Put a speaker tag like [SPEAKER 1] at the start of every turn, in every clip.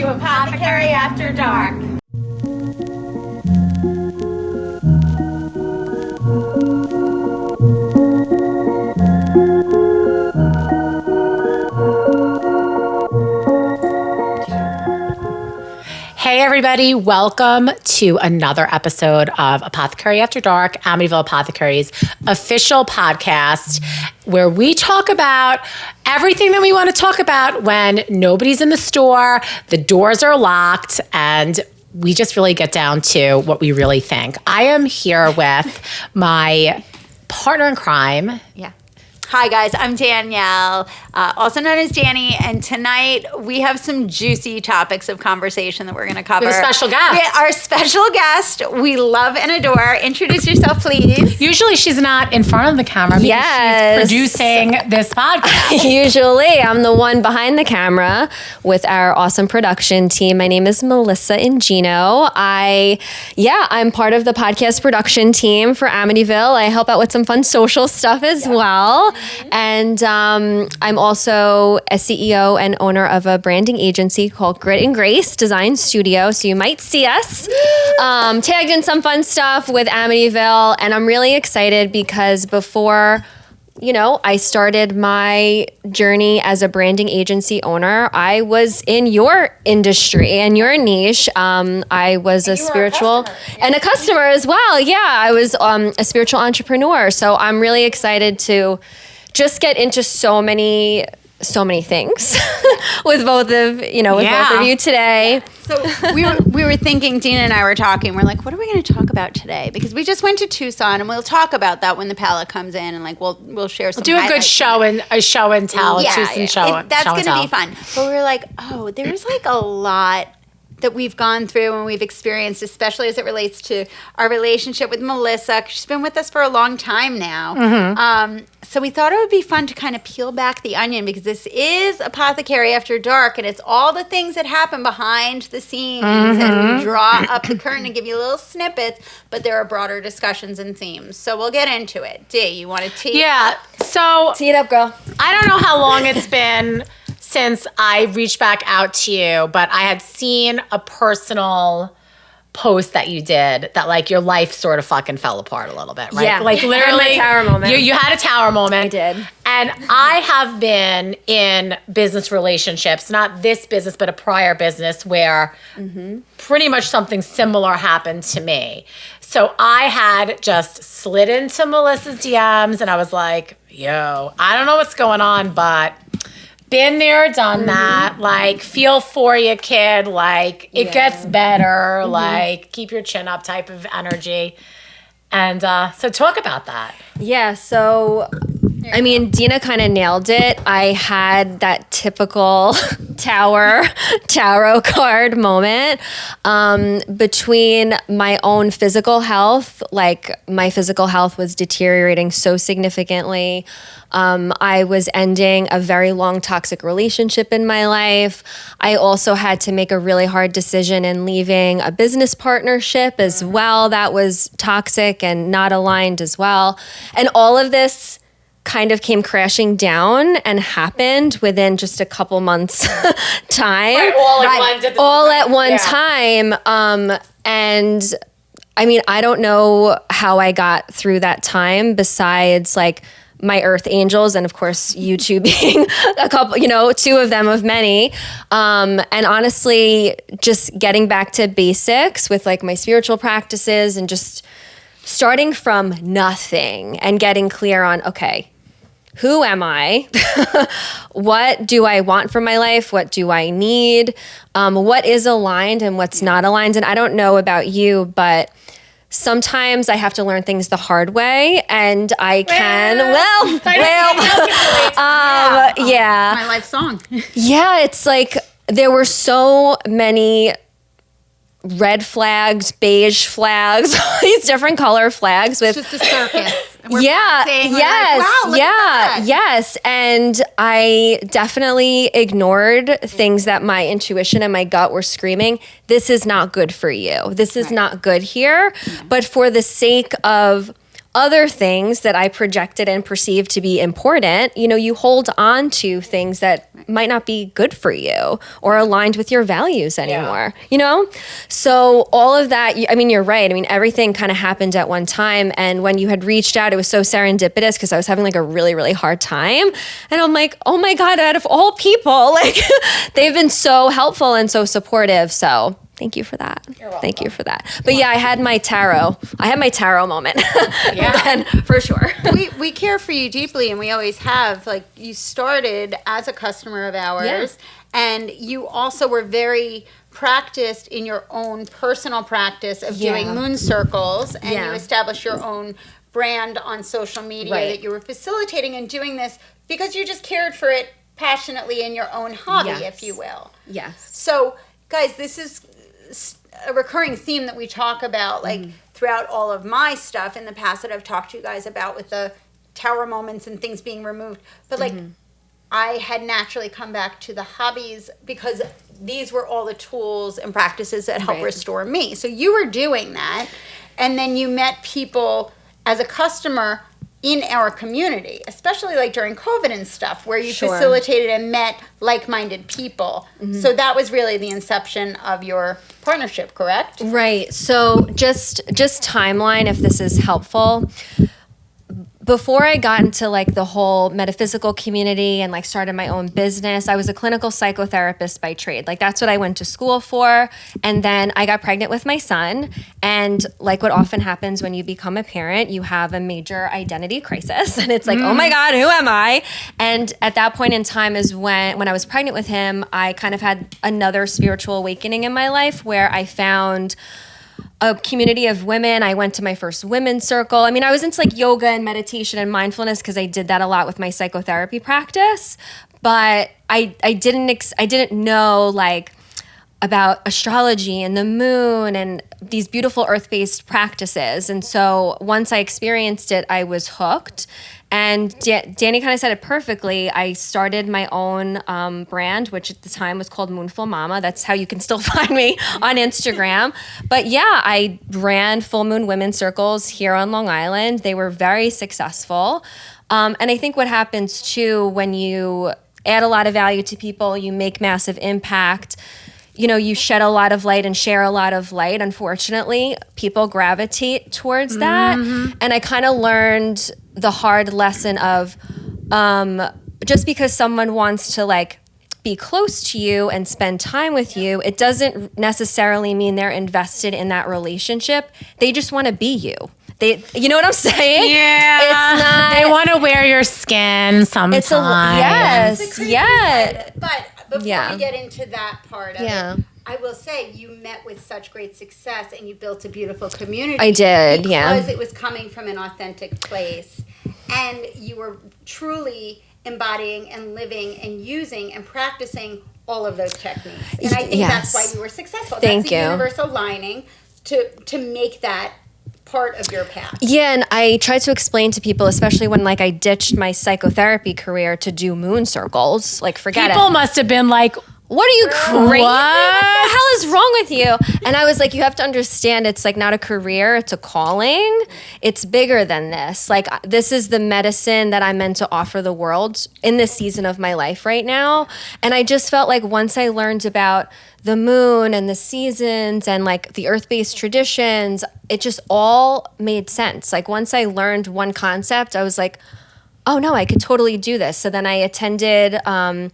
[SPEAKER 1] to Apothecary After Dark. Hey everybody, welcome to another episode of Apothecary After Dark, Amityville Apothecary's official podcast, where we talk about everything that we want to talk about when nobody's in the store, the doors are locked, and we just really get down to what we really think. I am here with my partner in crime.
[SPEAKER 2] Yeah. Hi guys, I'm Danielle, also known as Danny, and tonight we have some juicy topics of conversation that we're going to cover.
[SPEAKER 1] We have a special guest.
[SPEAKER 2] Our special guest we love and adore. Introduce yourself, please.
[SPEAKER 1] Usually she's not in front of the camera because she's producing this podcast.
[SPEAKER 3] Usually I'm the one behind the camera with our awesome production team. My name is Melissa Ingino. I'm part of the podcast production team for Amityville. I help out with some fun social stuff as well. And I'm also a CEO and owner of a branding agency called Grit and Grace Design Studio. So you might see us tagged in some fun stuff with Amityville. And I'm really excited because before I started my journey as a branding agency owner, I was in your industry and your niche. I was a spiritual and a customer as well. Yeah, I was a spiritual entrepreneur. So I'm really excited to just get into so many things with both of you today.
[SPEAKER 2] So we were thinking, Dina and I were talking, we're like, what are we going to talk about today? Because we just went to Tucson, and we'll talk about that when the palette comes in, and we'll share some.
[SPEAKER 1] We'll do a good show and tell, a Tucson show.
[SPEAKER 2] That's going to be fun. But we were like, there's a lot that we've gone through and we've experienced, especially as it relates to our relationship with Melissa, 'cause she's been with us for a long time now. Mm-hmm. So we thought it would be fun to kind of peel back the onion, because this is Apothecary After Dark, and it's all the things that happen behind the scenes, and we draw up the curtain and give you little snippets, but there are broader discussions and themes. So we'll get into it. Dee, you want to tee it up?
[SPEAKER 1] So
[SPEAKER 3] tee it up, girl.
[SPEAKER 1] I don't know how long it's been since I reached back out to you, but I had seen a personal post that you did that your life sort of fucking fell apart a little bit, right?
[SPEAKER 3] Yeah.
[SPEAKER 1] Literally,
[SPEAKER 3] a tower moment.
[SPEAKER 1] You had a tower moment.
[SPEAKER 3] I did.
[SPEAKER 1] And I have been in business relationships, not this business, but a prior business where pretty much something similar happened to me. So I had just slid into Melissa's DMs and I was like, yo, I don't know what's going on, but been there, done that. Feel for you, kid. It gets better. Keep your chin up type of energy. And so talk about that.
[SPEAKER 3] Yeah, so Dina kind of nailed it. I had that typical tarot card moment between my own physical health. My physical health was deteriorating so significantly. I was ending a very long toxic relationship in my life. I also had to make a really hard decision in leaving a business partnership as well that was toxic and not aligned as well. And all of this kind of came crashing down and happened within just a couple months time.
[SPEAKER 1] Right,
[SPEAKER 3] all at one time. And I don't know how I got through that time besides my earth angels, and of course you two being a couple, two of them of many. And honestly, just getting back to basics with my spiritual practices and just starting from nothing and getting clear on, okay, who am I? What do I want from my life? What do I need? What is aligned and what's not aligned? And I don't know about you, but sometimes I have to learn things the hard way, and I can.
[SPEAKER 2] My life song.
[SPEAKER 3] Yeah, it's there were so many red flags, beige flags, all these different color flags with
[SPEAKER 2] it's just a circus.
[SPEAKER 3] Yes. And I definitely ignored things that my intuition and my gut were screaming, this is not good for you. This is not good here. Yeah. But for the sake of other things that I projected and perceived to be important, you hold on to things that might not be good for you or aligned with your values anymore, So all of that, you're right. Everything kind of happened at one time. And when you had reached out, it was so serendipitous because I was having like a really, really hard time. And I'm like, oh my God, out of all people, like they've been so helpful and so supportive. So thank you for that.
[SPEAKER 1] You're welcome.
[SPEAKER 3] Thank you for that. But yeah, I had my tarot moment.
[SPEAKER 1] Yeah.
[SPEAKER 3] Then, for sure.
[SPEAKER 2] We care for you deeply, and we always have. Like, you started as a customer of ours, and you also were very practiced in your own personal practice of doing moon circles, and you established your own brand on social media that you were facilitating and doing this because you just cared for it passionately in your own hobby, if you will.
[SPEAKER 3] Yes.
[SPEAKER 2] So, guys, this is a recurring theme that we talk about, like throughout all of my stuff in the past that I've talked to you guys about with the tower moments and things being removed. But like, I had naturally come back to the hobbies because these were all the tools and practices that help restore me. So you were doing that, and then you met people as a customer in our community, especially like during COVID and stuff, where you facilitated and met like-minded people. So that was really the inception of your partnership, correct?
[SPEAKER 3] Right. So just timeline, if this is helpful. Before I got into like the whole metaphysical community and like started my own business, I was a clinical psychotherapist by trade. Like that's what I went to school for. And then I got pregnant with my son. And like what often happens when you become a parent, you have a major identity crisis. And it's like, oh my God, who am I? And at that point in time is when I was pregnant with him, I kind of had another spiritual awakening in my life where I found a community of women. I went to my first women's circle. I was into like yoga and meditation and mindfulness because I did that a lot with my psychotherapy practice. But I didn't know like about astrology and the moon and these beautiful earth-based practices. And so once I experienced it, I was hooked. And Danny kind of said it perfectly. I started my own brand, which at the time was called Moonful Mama. That's how you can still find me on Instagram. But yeah, I ran full moon women's circles here on Long Island. They were very successful. And I think what happens too when you add a lot of value to people, you make massive impact. You shed a lot of light and share a lot of light. Unfortunately, people gravitate towards that. And I kind of learned the hard lesson of just because someone wants to like be close to you and spend time with you, it doesn't necessarily mean they're invested in that relationship. They just want to be you. You know what I'm saying?
[SPEAKER 1] Yeah.
[SPEAKER 3] It's not.
[SPEAKER 1] They want to wear your skin sometimes.
[SPEAKER 3] Yes. Yeah.
[SPEAKER 2] But before we get into that part of it, I will say you met with such great success and you built a beautiful community.
[SPEAKER 3] I did,
[SPEAKER 2] because it was coming from an authentic place. And you were truly embodying and living and using and practicing all of those techniques. And I think that's why you were successful.
[SPEAKER 3] Thank you.
[SPEAKER 2] That's the universe aligning to make that part of your path.
[SPEAKER 3] Yeah, and I try to explain to people, especially when like I ditched my psychotherapy career to do moon circles, like forget it.
[SPEAKER 1] People must have been like,
[SPEAKER 3] what are you crazy?
[SPEAKER 1] What
[SPEAKER 3] the hell is wrong with you? And I was like, you have to understand it's like not a career, it's a calling. It's bigger than this. Like this is the medicine that I'm meant to offer the world in this season of my life right now. And I just felt like once I learned about the moon and the seasons and like the earth-based traditions, it just all made sense. Like once I learned one concept, I was like, oh no, I could totally do this. So then I attended a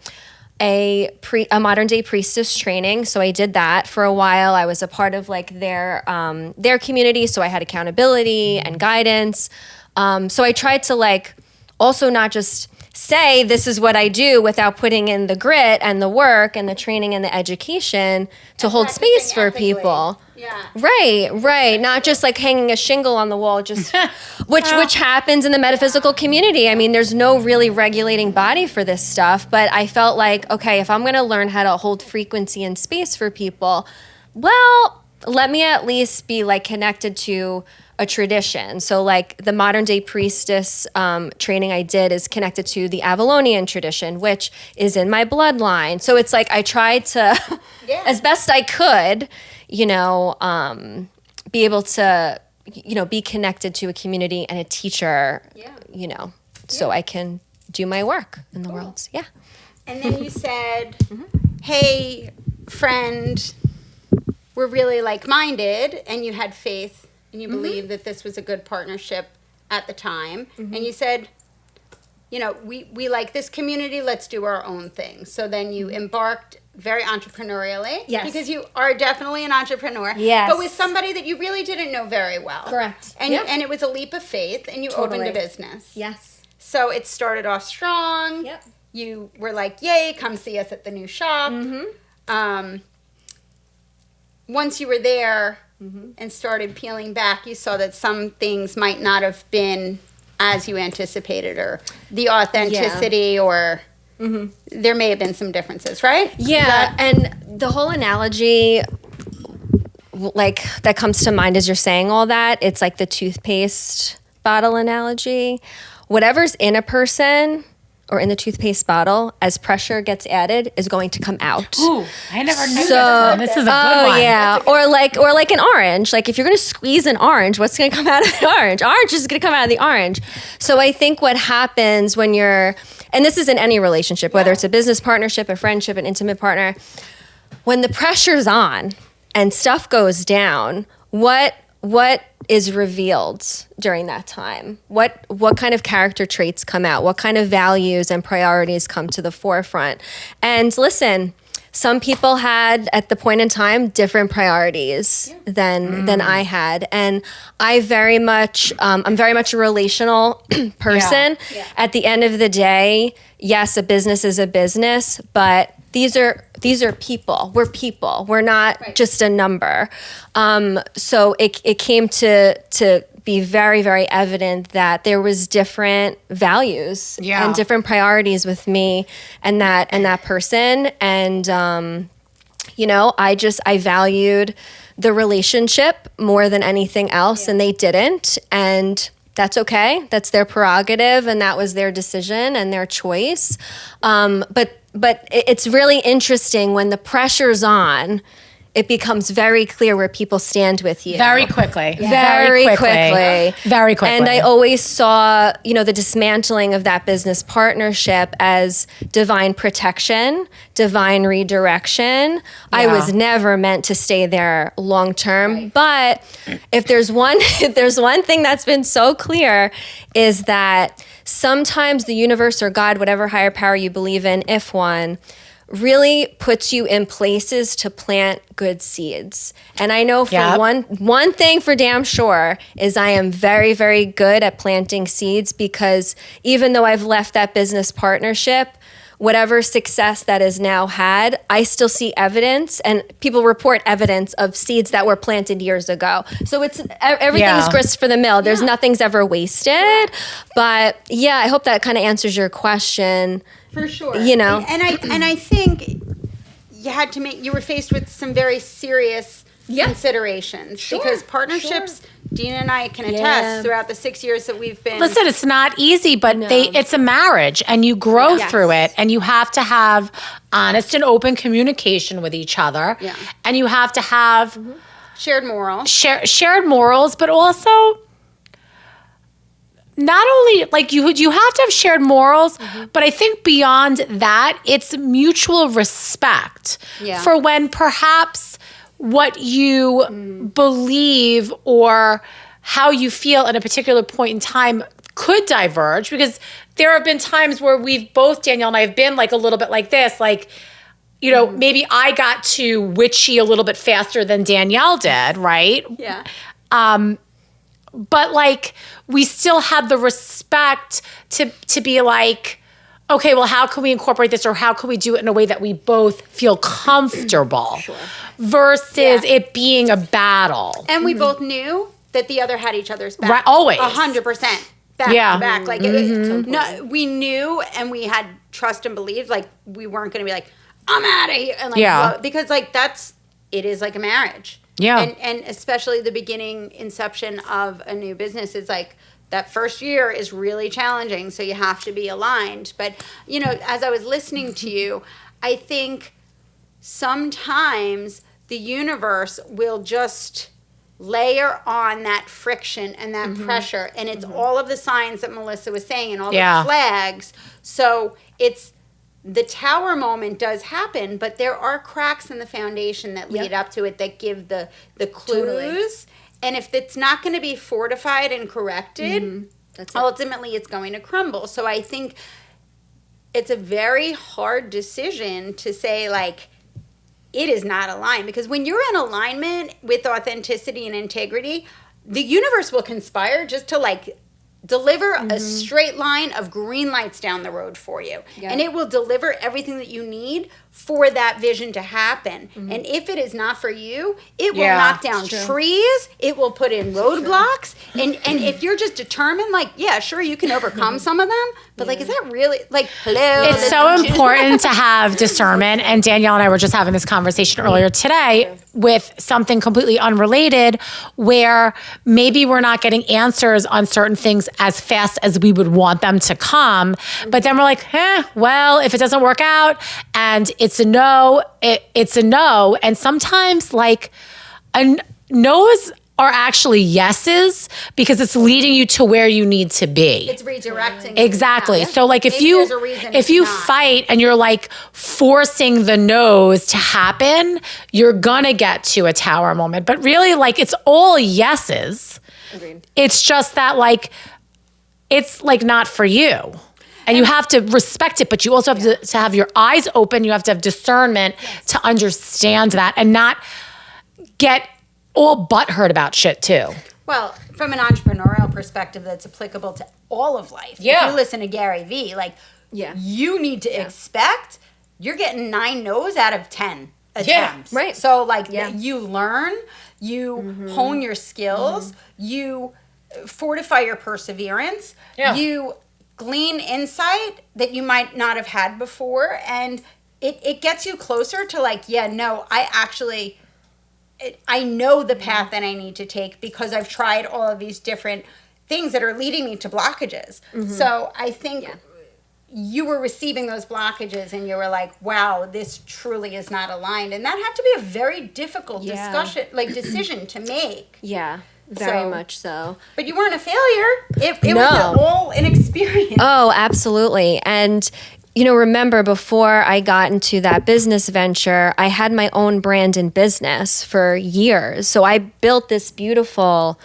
[SPEAKER 3] modern day priestess training. So I did that for a while. I was a part of like their community. So I had accountability and guidance. So I tried to like also not just say this is what I do without putting in the grit and the work and the training and the education to hold space for people.
[SPEAKER 2] Yeah.
[SPEAKER 3] Right. Not just like hanging a shingle on the wall, just which happens in the metaphysical community. There's no really regulating body for this stuff, but I felt like, okay, if I'm going to learn how to hold frequency and space for people, well, let me at least be like connected to a tradition. So like the modern day priestess training I did is connected to the Avalonian tradition, which is in my bloodline. So it's like I tried to, as best I could, be able to, be connected to a community and a teacher, so I can do my work in the world. Yeah.
[SPEAKER 2] And then you said, hey, friend, we're really like-minded, and you had faith and you believed that this was a good partnership at the time. And you said, we like this community, let's do our own thing. So then you embarked very entrepreneurially.
[SPEAKER 3] Yes.
[SPEAKER 2] Because you are definitely an entrepreneur.
[SPEAKER 3] Yes.
[SPEAKER 2] But with somebody that you really didn't know very well.
[SPEAKER 3] Correct.
[SPEAKER 2] And,
[SPEAKER 3] Yep.
[SPEAKER 2] and it was a leap of faith, and you opened a business.
[SPEAKER 3] Yes.
[SPEAKER 2] So it started off strong.
[SPEAKER 3] Yep.
[SPEAKER 2] You were like, yay, come see us at the new shop. Once you were there and started peeling back, you saw that some things might not have been as you anticipated, or the authenticity, or there may have been some differences, right?
[SPEAKER 3] Yeah, and the whole analogy, like, that comes to mind as you're saying all that, it's like the toothpaste bottle analogy. Whatever's in a person or in the toothpaste bottle, as pressure gets added, is going to come out.
[SPEAKER 1] Ooh, I never knew
[SPEAKER 3] So-
[SPEAKER 1] this. This is a good one.
[SPEAKER 3] Oh yeah, or like an orange. Like if you're gonna squeeze an orange, what's gonna come out of the orange? Orange is gonna come out of the orange. So I think what happens when you're, and this is in any relationship, whether it's a business partnership, a friendship, an intimate partner, when the pressure's on and stuff goes down, what is revealed during that time? What kind of character traits come out? What kind of values and priorities come to the forefront? And listen, some people had at the point in time different priorities than I had, and I'm very much a relational person.
[SPEAKER 2] Yeah.
[SPEAKER 3] At the end of the day, yes, a business is a business, but these are people. We're people. We're not just a number. So it came to be very, very evident that there was different values and different priorities with me and that person. And I valued the relationship more than anything else, and they didn't. And that's okay. That's their prerogative, and that was their decision and their choice. But it's really interesting when the pressure's on, it becomes very clear where people stand with you.
[SPEAKER 1] Very quickly.
[SPEAKER 3] Very quickly.
[SPEAKER 1] Very quickly.
[SPEAKER 3] And I always saw, the dismantling of that business partnership as divine protection, divine redirection. I was never meant to stay there long term. Right. But if there's one thing that's been so clear, is that sometimes the universe or God, whatever higher power you believe in, if one, really puts you in places to plant good seeds. And I know for one thing for damn sure is I am very, very good at planting seeds, because even though I've left that business partnership, whatever success that is now had, I still see evidence, and people report evidence of seeds that were planted years ago. So it's everything's grist for the mill. There's nothing's ever wasted. But yeah, I hope that kind of answers your question.
[SPEAKER 2] For sure.
[SPEAKER 3] And
[SPEAKER 2] I think you were faced with some very serious considerations, because partnerships, Dina and I can attest throughout the 6 years that we've been.
[SPEAKER 1] Listen, it's not easy, but it's a marriage, and you grow through it, and you have to have honest and open communication with each other, and you have to have
[SPEAKER 2] shared morals.
[SPEAKER 1] Shared morals, but also not only like you have to have shared morals, but I think beyond that, it's mutual respect for when perhaps what you believe or how you feel at a particular point in time could diverge, because there have been times where we've both, Danielle and I, have been like a little bit like this, like, maybe I got too witchy a little bit faster than Danielle did, right?
[SPEAKER 2] Yeah.
[SPEAKER 1] But like, we still have the respect to be like, okay, well, how can we incorporate this, or how can we do it in a way that we both feel comfortable versus it being a battle.
[SPEAKER 2] And we both knew that the other had each other's back.
[SPEAKER 1] Right, always.
[SPEAKER 2] 100%. Back to back. Like, no, we knew, and we had trust and belief, like, we weren't going to be like, I'm out of here. And like, because like, it is like a marriage.
[SPEAKER 1] Yeah.
[SPEAKER 2] And especially the beginning inception of a new business is like, that first year is really challenging, so you have to be aligned. But, as I was listening to you, I think sometimes the universe will just layer on that friction and that pressure. And it's all of the signs that Melissa was saying and all
[SPEAKER 1] Yeah.
[SPEAKER 2] the flags. So it's the tower moment does happen, but there are cracks in the foundation that lead up to it that give the clues.
[SPEAKER 3] Totally.
[SPEAKER 2] And if it's not going to be fortified and corrected,
[SPEAKER 3] That's it.
[SPEAKER 2] ultimately it's going to crumble. So I think it's a very hard decision to say, like, it is not aligned. Because when you're in alignment with authenticity and integrity, the universe will conspire just to, like, deliver a straight line of green lights down the road for you.
[SPEAKER 3] Yeah.
[SPEAKER 2] And it will deliver everything that you need for that vision to happen. And if it is not for you, it will knock down trees, it will put in roadblocks. And if you're just determined, like, yeah, sure, you can overcome some of them, but like, is that really, like, hello?
[SPEAKER 1] It's so important to have discernment. And Danielle and I were just having this conversation earlier today with something completely unrelated, where maybe we're not getting answers on certain things as fast as we would want them to come. But then we're like, well, if it doesn't work out and it's a no, it's a no. And sometimes, like, no's are actually yeses, because it's leading you to where you need to be.
[SPEAKER 2] It's redirecting.
[SPEAKER 1] Exactly.
[SPEAKER 2] Yeah.
[SPEAKER 1] So, like, if
[SPEAKER 2] Maybe there's a reason
[SPEAKER 1] if
[SPEAKER 2] it's
[SPEAKER 1] you
[SPEAKER 2] not.
[SPEAKER 1] fight and you're, like, forcing the no's to happen, you're gonna get to a tower moment. But really, like, it's all yeses.
[SPEAKER 3] Agreed.
[SPEAKER 1] It's just that, like, it's, like, not for you. And you have to respect it, but you also have to have your eyes open. You have to have discernment to understand that and not get all butthurt about shit too.
[SPEAKER 2] Well, from an entrepreneurial perspective, that's applicable to all of life.
[SPEAKER 1] Yeah.
[SPEAKER 2] If you listen to Gary Vee, like,
[SPEAKER 3] Yeah.
[SPEAKER 2] you need to expect you're getting 9 no's out of 10 attempts.
[SPEAKER 3] right.
[SPEAKER 2] So, like,
[SPEAKER 3] Yeah.
[SPEAKER 2] you learn, you hone your skills, you fortify your perseverance, you glean insight that you might not have had before, and it gets you closer to, like, I know the path that I need to take because I've tried all of these different things that are leading me to blockages. So I think you were receiving those blockages and you were like, wow, this truly is not aligned. And that had to be a very difficult decision to make.
[SPEAKER 3] Yeah, very
[SPEAKER 2] So-
[SPEAKER 3] much so.
[SPEAKER 2] But you weren't a failure. It
[SPEAKER 3] No.
[SPEAKER 2] was all an experience.
[SPEAKER 3] Oh, absolutely. And, you know, remember, before I got into that business venture, I had my own brand in business for years. So I built this beautiful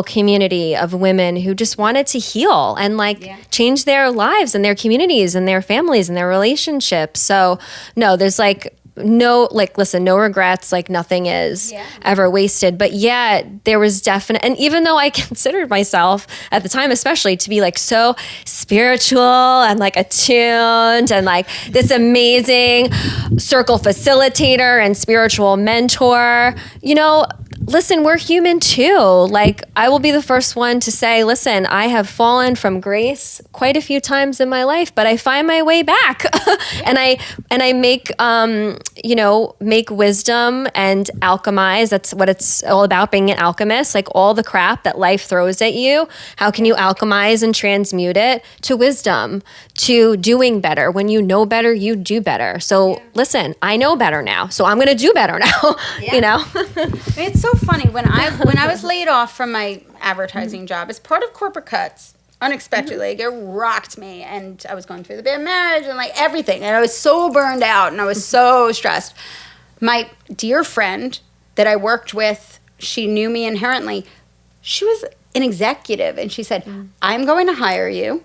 [SPEAKER 3] community of women who just wanted to heal and, like, change their lives and their communities and their families and their relationships. So no, there's, like, no, like, listen, no regrets, like, nothing is ever wasted. But yeah, there was definite, and even though I considered myself at the time, especially, to be, like, so spiritual and, like, attuned and, like, this amazing circle facilitator and spiritual mentor, you know, listen, we're human too. Like, I will be the first one to say, listen, I have fallen from grace quite a few times in my life, but I find my way back. and I make, make wisdom and alchemize. That's what it's all about, being an alchemist. Like, all the crap that life throws at you, how can you alchemize and transmute it to wisdom, to doing better? When you know better, you do better. So listen, I know better now, so I'm going to do better now, you know?
[SPEAKER 2] It's so funny when I was laid off from my advertising job as part of corporate cuts unexpectedly. It rocked me, and I was going through the bad marriage and, like, everything, and I was so burned out and I was so stressed. My dear friend that I worked with, she knew me inherently. She was an executive, and she said, I'm going to hire you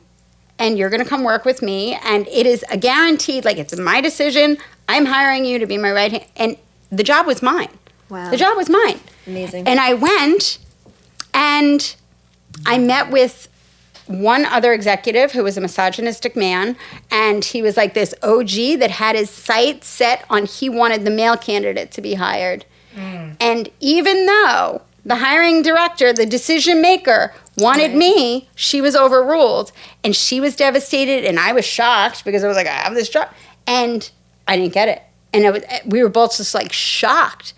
[SPEAKER 2] and you're going to come work with me, and it is a guaranteed, like, it's my decision. I'm hiring you to be my right hand, and the job was mine.
[SPEAKER 3] Wow.
[SPEAKER 2] The job was mine.
[SPEAKER 3] Amazing.
[SPEAKER 2] And I went and I met with one other executive who was a misogynistic man, and he was like this OG that had his sights set on he wanted the male candidate to be hired. And even though the hiring director, the decision maker, wanted me, she was overruled, and she was devastated, and I was shocked because I was like, I have this job, and I didn't get it. And we were both just, like, shocked.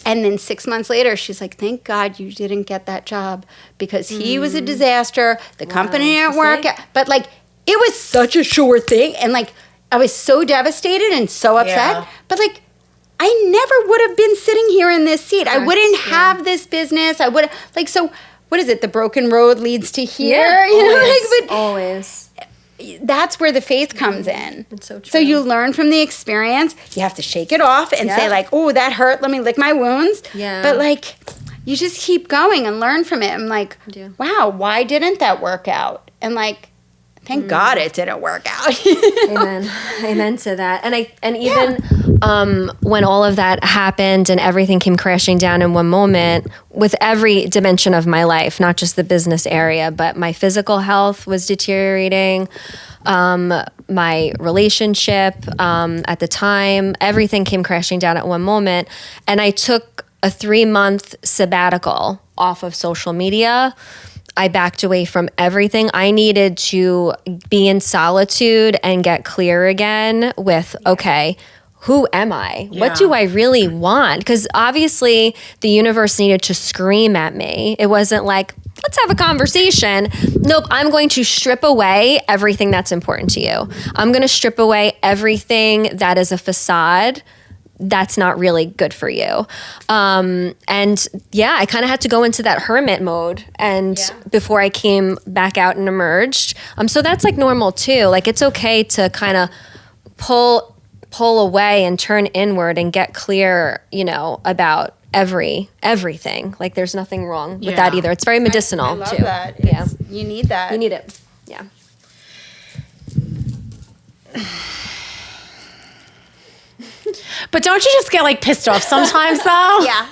[SPEAKER 2] And then 6 months later, she's like, thank God you didn't get that job, because he was a disaster. The company didn't work out. But, like, it was such a sure thing. And, like, I was so devastated and so upset.
[SPEAKER 1] Yeah.
[SPEAKER 2] But, like, I never would have been sitting here in this seat. I wouldn't have this business. I would like, so what is it? The broken road leads to here.
[SPEAKER 3] Yeah,
[SPEAKER 2] you know,
[SPEAKER 3] always,
[SPEAKER 2] like, but
[SPEAKER 3] always.
[SPEAKER 2] that's where the faith comes in.
[SPEAKER 3] It's so true.
[SPEAKER 2] So you learn from the experience. You have to shake it off and say like, oh, that hurt. Let me lick my wounds.
[SPEAKER 3] Yeah.
[SPEAKER 2] But like, you just keep going and learn from it. I'm like, wow, why didn't that work out? And like, thank God it didn't work out.
[SPEAKER 3] Amen. Amen to that. And even when all of that happened and everything came crashing down in one moment, with every dimension of my life, not just the business area, but my physical health was deteriorating. My relationship at the time, everything came crashing down at one moment. And I took a 3-month sabbatical off of social media. I backed away from everything. I needed to be in solitude and get clear again with, okay, who am I?
[SPEAKER 1] Yeah.
[SPEAKER 3] What do I really want? Because obviously the universe needed to scream at me. It wasn't like, let's have a conversation. Nope, I'm going to strip away everything that's important to you. I'm going to strip away everything that is a facade that's not really good for you. And yeah, I kind of had to go into that hermit mode and before I came back out and emerged. So that's like normal too. Like it's okay to kind of pull away and turn inward and get clear, you know, about everything. Like there's nothing wrong with that either. It's very medicinal
[SPEAKER 2] I love
[SPEAKER 3] too.
[SPEAKER 2] that.
[SPEAKER 3] Yeah.
[SPEAKER 2] You need that.
[SPEAKER 3] You need it. Yeah.
[SPEAKER 1] But don't you just get like pissed off sometimes though?
[SPEAKER 2] Yeah.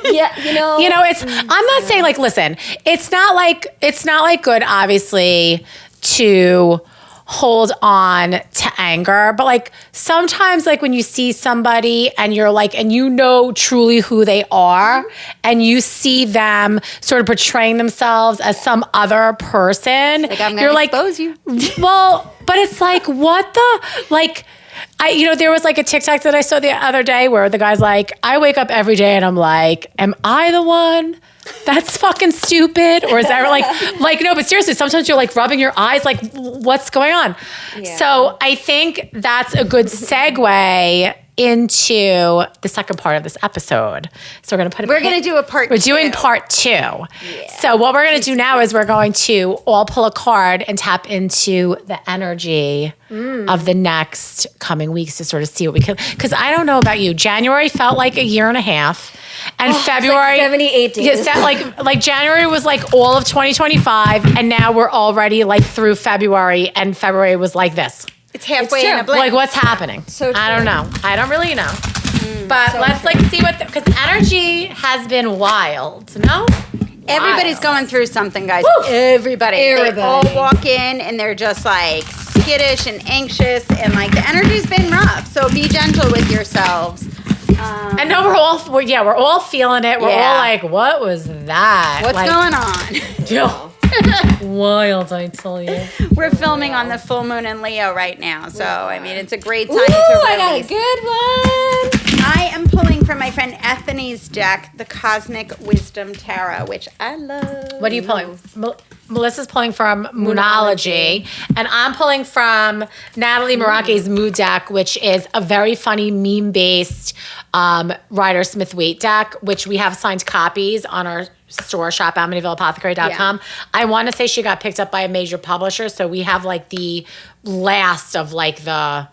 [SPEAKER 3] Yeah, you know,
[SPEAKER 1] It's I'm not saying like listen, it's not like good obviously to hold on to anger, but like sometimes like when you see somebody and you're like and you know truly who they are and you see them sort of portraying themselves as some other person,
[SPEAKER 2] Like I'm
[SPEAKER 1] you're
[SPEAKER 2] gonna
[SPEAKER 1] like
[SPEAKER 2] expose you.
[SPEAKER 1] well, but it's like what the like there was like a TikTok that I saw the other day where the guy's like, I wake up every day and I'm like, am I the one that's fucking stupid? Or is that like, no, but seriously, sometimes you're like rubbing your eyes, like what's going on?
[SPEAKER 3] Yeah.
[SPEAKER 1] So I think that's a good segue into the second part of this episode. So we're going to
[SPEAKER 2] do a part
[SPEAKER 1] We're
[SPEAKER 2] two.
[SPEAKER 1] doing part 2. Yeah. So what we're going to do now is we're going to all pull a card and tap into the energy of the next coming weeks to sort of see what we can. Because I don't know about you. January felt like a year and a half. And February.
[SPEAKER 3] like 78 days.
[SPEAKER 1] Yeah, like January was like all of 2025. And now we're already like through February. And February was like this.
[SPEAKER 2] It's halfway
[SPEAKER 3] true.
[SPEAKER 2] in a blink.
[SPEAKER 1] Like what's happening?
[SPEAKER 3] So
[SPEAKER 1] I don't know. I don't really know. But
[SPEAKER 3] so
[SPEAKER 1] let's like see what because energy has been wild. No?
[SPEAKER 2] Everybody's going through something, guys.
[SPEAKER 1] Woo!
[SPEAKER 2] Everybody. They
[SPEAKER 3] Everybody.
[SPEAKER 2] all walk in and they're just like skittish and anxious and like the energy's been rough. So be gentle with yourselves.
[SPEAKER 1] I know we're all feeling it. We're all like, what was that?
[SPEAKER 2] What's
[SPEAKER 1] like,
[SPEAKER 2] going on?
[SPEAKER 1] Wild, I tell you.
[SPEAKER 2] We're filming on the full moon in Leo right now. So, I mean, it's a great time
[SPEAKER 3] Ooh,
[SPEAKER 2] to
[SPEAKER 3] I got a
[SPEAKER 2] release.
[SPEAKER 3] good one.
[SPEAKER 2] I am pulling from my friend Ethany's deck, the Cosmic Wisdom Tarot, which I love.
[SPEAKER 1] What are you pulling? Melissa's pulling from Moonology, and I'm pulling from Natalie Marake's Mood deck, which is a very funny meme-based Rider Smith Waite deck, which we have signed copies on our store shop, AmityvilleApothecary.com.
[SPEAKER 2] Yeah.
[SPEAKER 1] I want to say she got picked up by a major publisher, so we have like the last of like the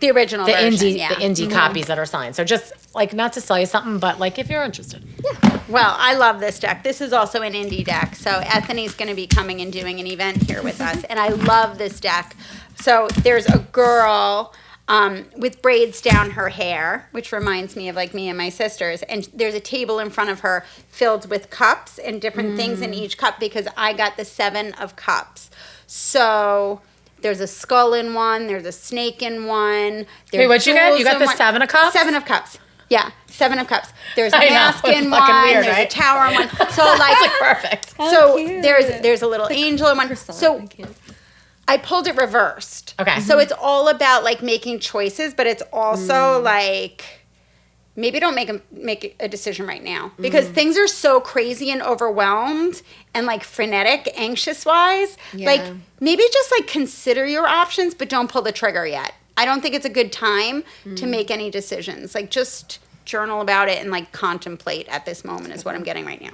[SPEAKER 2] original version,
[SPEAKER 1] indie copies that are signed. So just like not to sell you something, but like if you're interested.
[SPEAKER 2] Well, I love this deck. This is also an indie deck. So Ethany's going to be coming and doing an event here with us. And I love this deck. So there's a girl with braids down her hair, which reminds me of like me and my sisters. And there's a table in front of her filled with cups and different things in each cup because I got the 7 of cups. So there's a skull in one. There's a snake in one.
[SPEAKER 1] Wait, what'd you get? You got the
[SPEAKER 2] one.
[SPEAKER 1] 7 of cups?
[SPEAKER 2] 7 of cups. Yeah, 7 of cups. There's a
[SPEAKER 1] I know.
[SPEAKER 2] mask
[SPEAKER 1] It's
[SPEAKER 2] in
[SPEAKER 1] fucking
[SPEAKER 2] one.
[SPEAKER 1] weird,
[SPEAKER 2] There's
[SPEAKER 1] right?
[SPEAKER 2] a tower in one. So like,
[SPEAKER 1] Like perfect.
[SPEAKER 2] so
[SPEAKER 3] cute.
[SPEAKER 2] there's a little angel in one. So I pulled it reversed.
[SPEAKER 1] Okay.
[SPEAKER 2] So it's all about like making choices, but it's also like maybe don't make a decision right now because things are so crazy and overwhelmed and like frenetic, anxious wise.
[SPEAKER 3] Yeah.
[SPEAKER 2] Like maybe just like consider your options, but don't pull the trigger yet. I don't think it's a good time to make any decisions. Like, just journal about it and like contemplate at this moment is what I'm getting right now.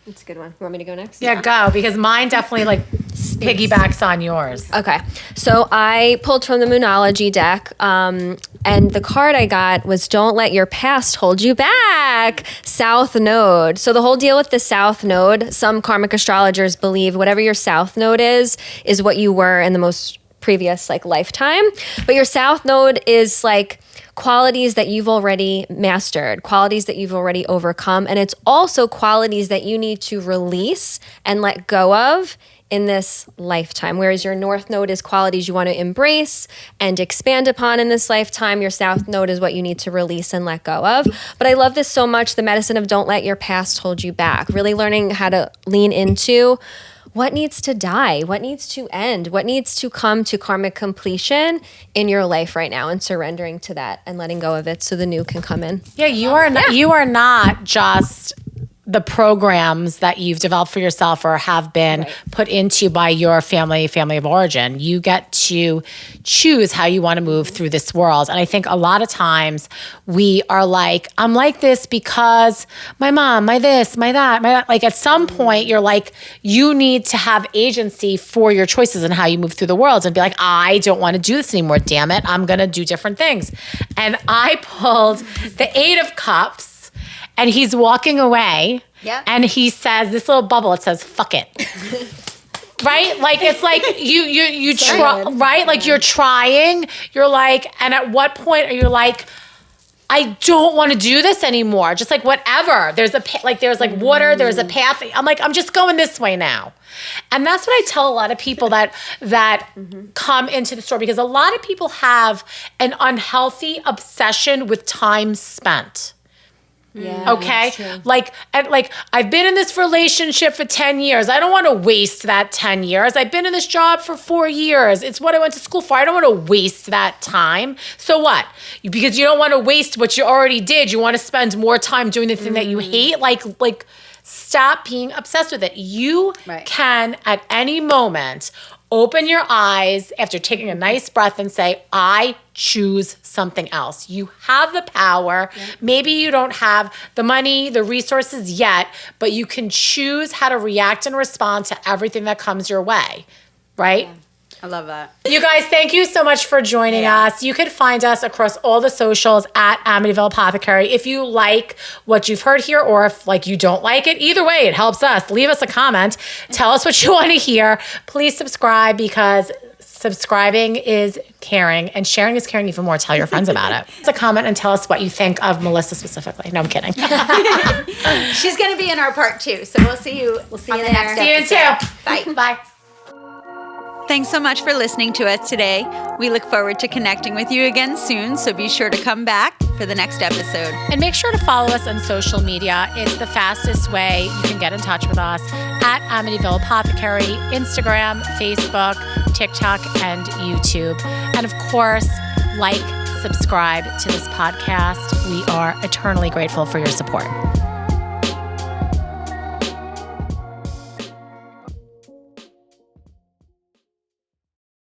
[SPEAKER 3] That's a good one. You want me to go next?
[SPEAKER 1] Yeah, go, because mine definitely like piggybacks on yours.
[SPEAKER 3] Okay. So I pulled from the Moonology deck, and the card I got was Don't Let Your Past Hold You Back, South Node. So the whole deal with the South Node, some karmic astrologers believe whatever your South Node is what you were in the most previous like lifetime. But your South Node is like qualities that you've already mastered, qualities that you've already overcome, and it's also qualities that you need to release and let go of in this lifetime. Whereas your North Node is qualities you want to embrace and expand upon in this lifetime. Your South Node is what you need to release and let go of. But I love this so much, the medicine of don't let your past hold you back. Really learning how to lean into what needs to die, what needs to end, what needs to come to karmic completion in your life right now, and surrendering to that and letting go of it so the new can come in.
[SPEAKER 1] Yeah, you are not just the programs that you've developed for yourself or have been put into by your family of origin. You get to choose how you want to move through this world. And I think a lot of times we are like, I'm like this because my mom, my this, my that, my that. Like at some point you're like, you need to have agency for your choices and how you move through the world and be like, I don't want to do this anymore. Damn it. I'm going to do different things. And I pulled the 8 of Cups. And he's walking away, and he says, this little bubble, it says, fuck it. Right? Like, it's like you try, right? Like, you're trying, you're like, and at what point are you like, I don't want to do this anymore. Just like, whatever. There's water, there's a path. I'm like, I'm just going this way now. And that's what I tell a lot of people that come into the store, because a lot of people have an unhealthy obsession with time spent.
[SPEAKER 3] Yeah,
[SPEAKER 1] okay. Like I've been in this relationship for 10 years. I don't want to waste that 10 years. I've been in this job for 4 years. It's what I went to school for. I don't want to waste that time. So what? Because you don't want to waste what you already did. You want to spend more time doing the thing that you hate. Like stop being obsessed with it. You can at any moment open your eyes after taking a nice breath and say, I choose something else. You have the power. Maybe you don't have the money, the resources yet, but you can choose how to react and respond to everything that comes your way, right?
[SPEAKER 2] Yeah. I love that.
[SPEAKER 1] You guys, thank you so much for joining us. You can find us across all the socials at Amityville Apothecary. If you like what you've heard here, or if like you don't like it, either way, it helps us. Leave us a comment. Tell us what you want to hear. Please subscribe, because subscribing is caring and sharing is caring even more. Tell your friends about it. It's a comment and tell us what you think of Melissa specifically. No, I'm kidding.
[SPEAKER 2] She's going to be in our part 2, so we'll see you. We'll see you there.
[SPEAKER 1] See you in 2.
[SPEAKER 2] Bye.
[SPEAKER 1] Bye.
[SPEAKER 2] Thanks so much for listening to us today. We look forward to connecting with you again soon, so be sure to come back for the next episode.
[SPEAKER 1] And make sure to follow us on social media. It's the fastest way you can get in touch with us at Amityville Apothecary, Instagram, Facebook, TikTok, and YouTube. And of course, like, subscribe to this podcast. We are eternally grateful for your support.